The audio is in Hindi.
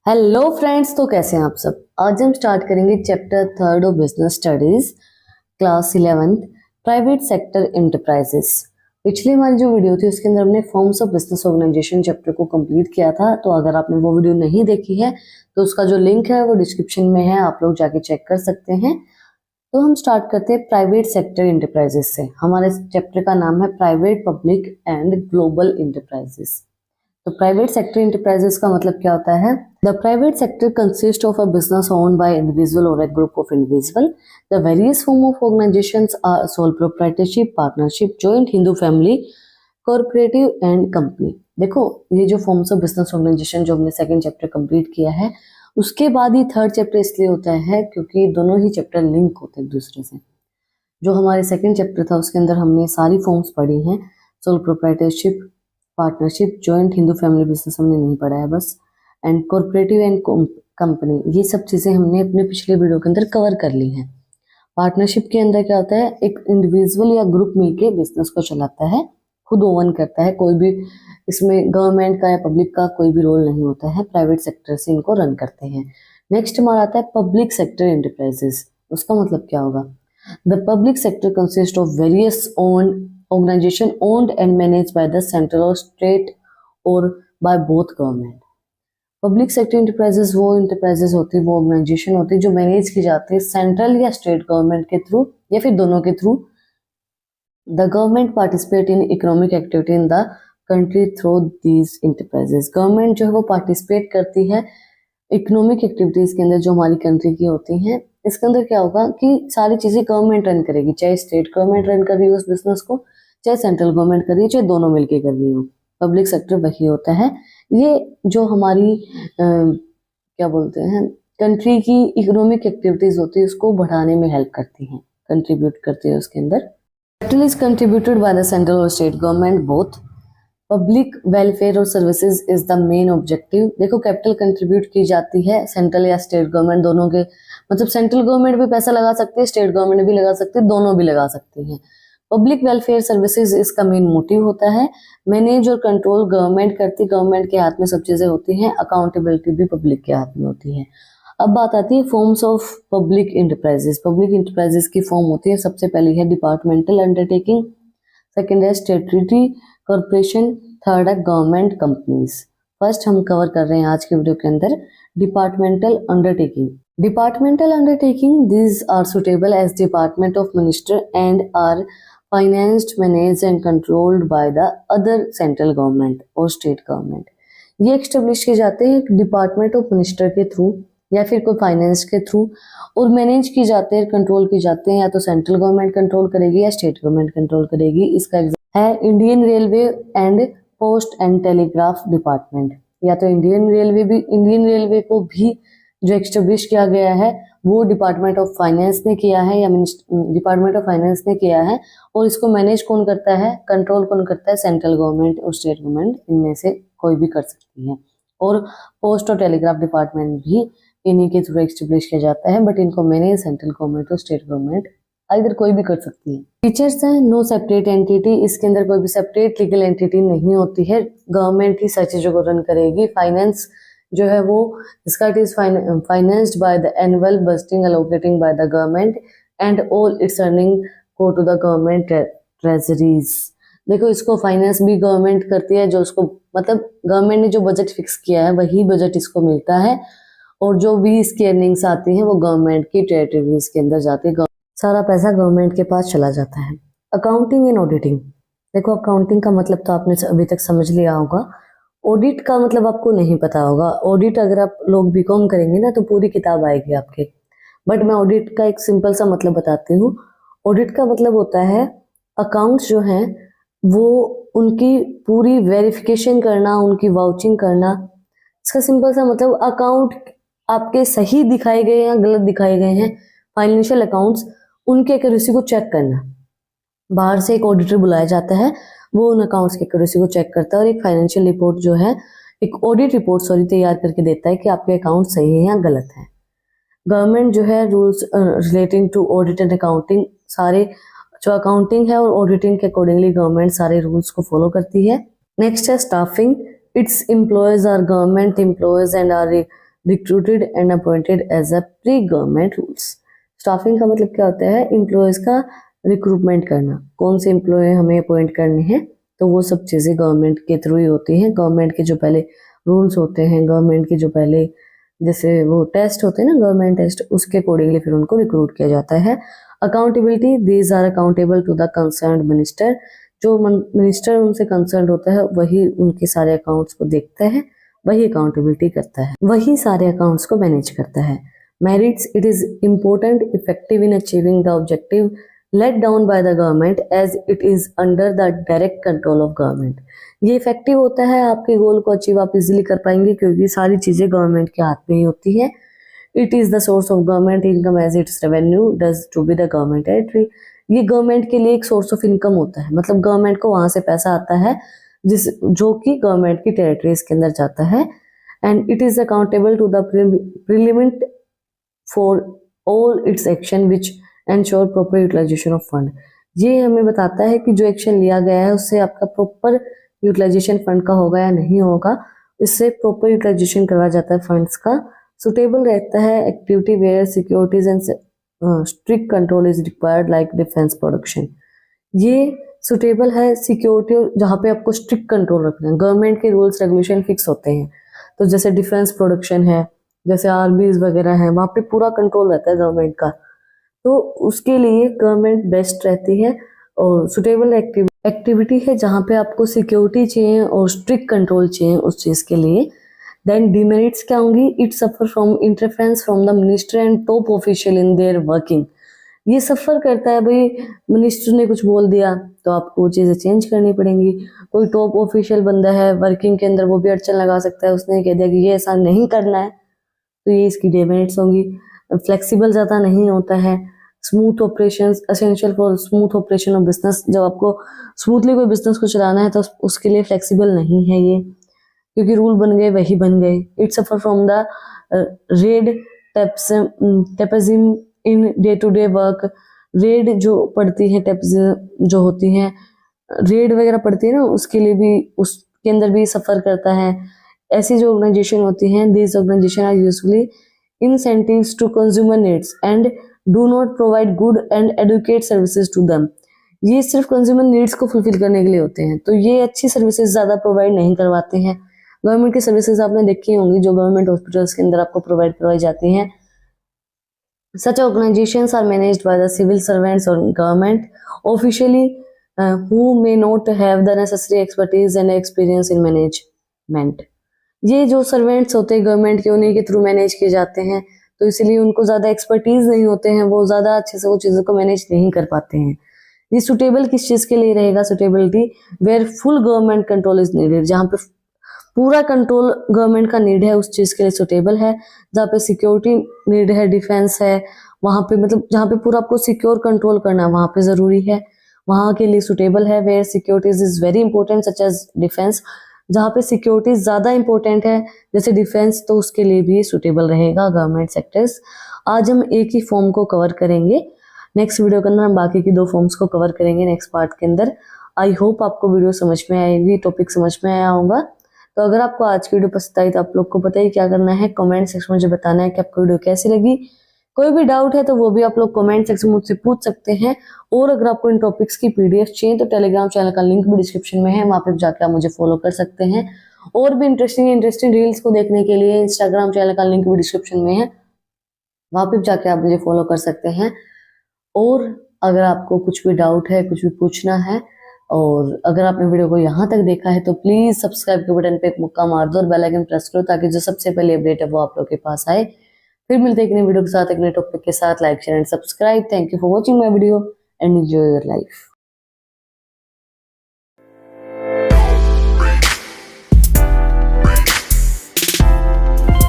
हेलो फ्रेंड्स, तो कैसे हैं आप सब। आज हम स्टार्ट करेंगे chapter 3 of business studies, class 11th, private sector enterprises. पिछली हमारी जो वीडियो थी उसके अंदर हमने forms of business organisation chapter को कंप्लीट किया था। तो अगर आपने वो वीडियो नहीं देखी है तो उसका जो लिंक है वो डिस्क्रिप्शन में है, आप लोग जाके चेक कर सकते हैं। तो हम स्टार्ट करते हैं प्राइवेट सेक्टर एंटरप्राइजेस से। हमारे चैप्टर का नाम है private, public and global enterprises. तो प्राइवेट सेक्टर इंटरप्राइजेस का मतलब क्या होता है? The private sector consist of a business owned by individual और a group of individual. The various form of organisations are sole proprietorship, partnership, joint Hindu family, corporative and company. देखो, ये जो फॉर्म्स ऑफ बिजनेस ऑर्गेनाइजेशन जो हमने सेकंड चैप्टर कंप्लीट किया है, उसके बाद ही थर्ड चैप्टर इसलिए होता है क्योंकि दोनों ही चैप्टर लिंक होते हैं एक दूसरे से। जो हमारे सेकंड चैप्टर था उसके अंदर हमने सारी फॉर्म्स पढ़ी हैं। Soul proprietorship, partnership, joint Hindu family business हमने नहीं पढ़ा है बस, एंड कॉर्पोरेटिव एंड कंपनी, ये सब चीज़ें हमने अपने पिछले वीडियो के अंदर कवर कर ली हैं। पार्टनरशिप के अंदर क्या होता है? एक इंडिविजुअल या ग्रुप मिलके बिजनेस को चलाता है, खुद ओवन करता है। कोई भी इसमें गवर्नमेंट का या पब्लिक का कोई भी रोल नहीं होता है, प्राइवेट सेक्टर से इनको रन करते हैं। नेक्स्ट हमारा आता है पब्लिक सेक्टर एंटरप्राइजेस। उसका मतलब क्या होगा? The public sector consist of various own organization owned and managed by the central or state or by both government। Public sector enterprises वो इंटरप्राइजेस होती है, वो ऑर्गेनाइजेशन होती है जो मैनेज की जाती है सेंट्रल या स्टेट गवर्नमेंट के थ्रू या फिर दोनों के through. The government participate in economic activity in the country through these enterprises. Government जो है वो पार्टिसिपेट करती है इकोनॉमिक एक्टिविटीज के अंदर जो हमारी कंट्री की होती हैं। इसके अंदर क्या होगा कि सारी चीजें गवर्नमेंट रन करेगी, चाहे स्टेट गवर्नमेंट रन कर रही हो उस बिजनेस को, चाहे सेंट्रल गवर्नमेंट कर रही है, चाहे दोनों मिलके कर रही हो। पब्लिक सेक्टर वही होता है। ये जो हमारी क्या बोलते हैं, कंट्री की इकोनॉमिक एक्टिविटीज होती है उसको बढ़ाने में हेल्प करती हैं, कंट्रीब्यूट करती है उसके अंदर। Capital is contributed by the central और state government both. Public welfare और services is the main objective. देखो, कैपिटल कंट्रीब्यूट की जाती है सेंट्रल या स्टेट गवर्नमेंट दोनों के, मतलब सेंट्रल गवर्नमेंट भी पैसा लगा सकती है, स्टेट गवर्नमेंट भी लगा सकती है, दोनों भी लगा सकती हैं। पब्लिक वेलफेयर सर्विसेज इसका मेन मोटिव होता है। मैनेज और कंट्रोल गवर्नमेंट करती, गवर्नमेंट के हाथ में सब चीजें होती हैं। अकाउंटेबिलिटी भी पब्लिक के हाथ में होती है। अब बात आती है forms of public enterprises. Public enterprises की फॉर्म होती है, सबसे पहली है डिपार्टमेंटल अंडरटेकिंग, सेकेंड है स्टेटरी कॉर्पोरेशन, थर्ड है गवर्नमेंट कंपनीज। फर्स्ट हम कवर कर रहे हैं आज के वीडियो के अंदर departmental undertaking. Departmental undertaking, these are suitable as department of minister and are financed, managed and controlled by the other central government और state government। ये एस्टेब्लिश किए जाते हैं एक डिपार्टमेंट ऑफ मिनिस्टर के थ्रू या फिर कोई फाइनेंस के थ्रू, और मैनेज की जाते हैं, कंट्रोल की जाते हैं, या तो सेंट्रल गवर्नमेंट कंट्रोल करेगी या स्टेट गवर्नमेंट कंट्रोल करेगी। इसका एग्जाम्पल है Indian railway and post and telegraph department. या तो इंडियन रेलवे को भी जो एस्टेब्लिश किया गया है वो डिपार्टमेंट ऑफ फाइनेंस ने किया है या डिपार्टमेंट ऑफ फाइनेंस ने किया है, और इसको मैनेज कौन करता है, कंट्रोल कौन करता है, सेंट्रल गवर्नमेंट और स्टेट गवर्नमेंट, इनमें से कोई भी कर सकती है। और पोस्ट और टेलीग्राफ डिपार्टमेंट भी इन्हीं के थ्रू एस्टेब्लिश किया जाता है, बट इनको मैनेज सेंट्रल गवर्नमेंट और स्टेट गवर्नमेंट इधर कोई भी कर सकती है। फीचर्स हैं, नो सेपरेट एंटिटी, इसके अंदर कोई भी सेपरेट लीगल एंटिटी नहीं होती है, गवर्नमेंट ही सारी चीजों को रन करेगी। फाइनेंस जो है वो इसका it is financed by the annual budgeting allocating by the government and all its earning go to the government treasuries. देखो, इसको फाइनेंस भी गवर्नमेंट करती है, जो उसको मतलब गवर्नमेंट ने जो बजट फिक्स किया है वही बजट इसको मिलता है, और जो भी इसकी अर्निंग्स आती हैं वो गवर्नमेंट की ट्रेजरीज के अंदर जाती है, सारा पैसा गवर्नमेंट के पास चला जाता है। Accounting and auditing. देखो, अकाउंटिंग का मतलब तो आपने अभी तक समझ लिया होगा, ऑडिट का मतलब आपको नहीं पता होगा। ऑडिट अगर आप लोग बीकॉम करेंगे ना तो पूरी किताब आएगी आपके, बट मैं ऑडिट का एक सिंपल सा मतलब बताती हूँ। ऑडिट का मतलब होता है अकाउंट्स जो हैं वो उनकी पूरी वेरिफिकेशन करना, उनकी वाउचिंग करना। इसका सिंपल सा मतलब अकाउंट आपके सही दिखाए गए या गलत दिखाए गए हैं, फाइनेंशियल अकाउंट्स, उनके एक्यूरेसी को चेक करना। बाहर से एक ऑडिटर बुलाया जाता है, वो उन अकाउंट्स की एक्यूरेसी को चेक करता है और एक फाइनेंशियल रिपोर्ट जो है, एक ऑडिट रिपोर्ट तैयार करके देता है कि आपके अकाउंट सही है या गलत है। गवर्नमेंट जो है rules relating to audit and accounting, सारे जो अकाउंटिंग है और ऑडिटिंग के अकॉर्डिंगली गवर्नमेंट सारे रूल्स को फॉलो करती है। नेक्स्ट है staffing. Its employees are government employees and are recruited and appointed as a pre government rules. Staffing का मतलब क्या होता है? एम्प्लॉयज का रिक्रूटमेंट करना, कौन से एम्प्लॉय हमें अपॉइंट करने हैं, तो वो सब चीज़ें गवर्नमेंट के थ्रू ही होती हैं। गवर्नमेंट के जो पहले रूल्स होते हैं, गवर्नमेंट के जो पहले जैसे वो टेस्ट होते हैं ना, गवर्नमेंट टेस्ट, उसके अकॉर्डिंगली फिर उनको रिक्रूट किया जाता है। Accountability, these are accountable to the concerned minister. जो मिनिस्टर उनसे कंसर्न होता है वही उनके सारे अकाउंट्स को देखता है, वही अकाउंटेबिलिटी करता है, वही सारे अकाउंट्स को मैनेज करता है। Merits, it is important effective in achieving the objective let down by the government as it is under the direct control of government. ये इफेक्टिव होता है, आपके गोल को अचीव आप इजीली कर पाएंगे क्योंकि सारी चीजें गवर्नमेंट के हाथ में ही होती है। It is the source of government income as its revenue does to be the government territory. ये गवर्नमेंट के लिए एक सोर्स ऑफ इनकम होता है, मतलब गवर्नमेंट को वहां से पैसा आता है जो कि गवर्नमेंट की टेरिटरीज के अंदर जाता है। And it is accountable to the parliament for all its action which ensure proper utilisation of fund. ये हमें बताता है कि जो एक्शन लिया गया है उससे आपका प्रॉपर यूटिलाइजेशन फंड का होगा या नहीं होगा, इससे प्रॉपर यूटिलाइजेशन करवाया जाता है फंड्स का। सुटेबल रहता है activity where securities and strict control is required like defence production. ये सुटेबल है सिक्योरिटी जहाँ पे आपको स्ट्रिक्ट कंट्रोल रखना है, गवर्नमेंट के रूल्स रेगुलेशन फिक्स होते हैं। तो जैसे डिफेंस प्रोडक्शन है, जैसे आर्मीज वगैरह है, वहाँ पे पूरा कंट्रोल रहता है गवर्नमेंट का, तो उसके लिए गवर्नमेंट बेस्ट रहती है। और सुटेबल एक्टिविटी है जहाँ पे आपको सिक्योरिटी चाहिए और स्ट्रिक्ट कंट्रोल चाहिए उस चीज़ के लिए। देन डिमेरिट्स क्या होंगी? It suffer from interference from the minister and top official in their working. ये सफर करता है, भाई मिनिस्टर ने कुछ बोल दिया तो आपको वो चीज़ें चेंज करनी पड़ेंगी। कोई टॉप ऑफिशियल बंदा है वर्किंग के अंदर, वो भी अड़चन लगा सकता है, उसने कह दिया कि ये ऐसा नहीं करना है, तो ये इसकी डिमेरिट्स होंगी। फ्लेक्सिबल ज़्यादा नहीं होता है। Smooth operation, essential for smooth operation of business. जब आपको स्मूथली कोई बिजनेस को चलाना है तो उसके लिए फ्लेक्सिबल नहीं है ये, क्योंकि रूल बन गए वही बन गए। It suffer from the red tapism in day to day work. Red जो पड़ती है, टेपिज्म जो होती है, रेड वगैरह पड़ती है ना, उसके लिए भी, उसके अंदर भी सफर करता है। ऐसी जो ऑर्गेनाइजेशन होती हैं, this organisation are usually incentives to consumer needs and do not provide good and adequate services to them. ये सिर्फ कंज्यूमर नीड्स को फुलफिल करने के लिए होते हैं, तो ये अच्छी सर्विसेज ज़्यादा प्रोवाइड नहीं करवाते हैं। गवर्नमेंट की सर्विसेज आपने देखी होंगी जो गवर्नमेंट हॉस्पिटल्स के अंदर आपको प्रोवाइड करवाई जाती हैं। Such organisations are managed by the civil servants और government officially who may not have the necessary expertise and experience in management. ये जो सर्वेंट्स होते हैं गवर्नमेंट के, उन्हीं के थ्रू मैनेज किए जाते हैं, तो इसलिए उनको ज़्यादा एक्सपर्टीज नहीं होते हैं, वो ज़्यादा अच्छे से वो चीज़ों को मैनेज नहीं कर पाते हैं। ये सुटेबल किस चीज़ के लिए रहेगा? Suitability where full government control is needed, जहाँ पे पूरा कंट्रोल गवर्नमेंट का नीड है उस चीज़ के लिए सुटेबल है। जहाँ पे सिक्योरिटी नीड है, डिफेंस है, वहाँ पे मतलब जहाँ पे पूरा आपको सिक्योर कंट्रोल करना है वहाँ पे ज़रूरी है, वहाँ के लिए सुटेबल है। Where securities is very important such as defence, जहाँ पे सिक्योरिटी ज़्यादा इंपॉर्टेंट है जैसे डिफेंस, तो उसके लिए भी सुटेबल रहेगा गवर्नमेंट सेक्टर्स। आज हम एक ही फॉर्म को कवर करेंगे, नेक्स्ट वीडियो के अंदर हम बाकी की 2 फॉर्म्स को कवर करेंगे नेक्स्ट पार्ट के अंदर। आई होप आपको वीडियो समझ में आएगी, टॉपिक समझ में आया होगा। तो अगर आपको आज की वीडियो पसंद आई तो आप लोग को पता ही क्या करना है, कमेंट सेक्शन में मुझे बताना है कि आपको वीडियो कैसी लगी। कोई भी डाउट है तो वो भी आप लोग कमेंट सेक्शन में मुझसे पूछ सकते हैं। और अगर आपको इन टॉपिक्स की पीडीएफ चाहिए तो टेलीग्राम चैनल का लिंक भी डिस्क्रिप्शन में है, वहाँ पे जाकर आप मुझे फॉलो कर सकते हैं। और भी इंटरेस्टिंग रील्स को देखने के लिए इंस्टाग्राम चैनल का लिंक भी डिस्क्रिप्शन में है, वहाँ पे जाके आप मुझे फॉलो कर सकते हैं। और अगर आपको कुछ भी डाउट है, कुछ भी पूछना है, और अगर आपने वीडियो को यहाँ तक देखा है तो प्लीज़ सब्सक्राइब के बटन पे एक मुक्का मार दो और बेल आइकन प्रेस करो ताकि जो सबसे पहले अपडेट है वो आप लोग के पास आए। फिर मिलते हैं एक नई वीडियो के साथ, एक नए टॉपिक के साथ। Like share and subscribe. Thank you for watching my video and enjoy your life.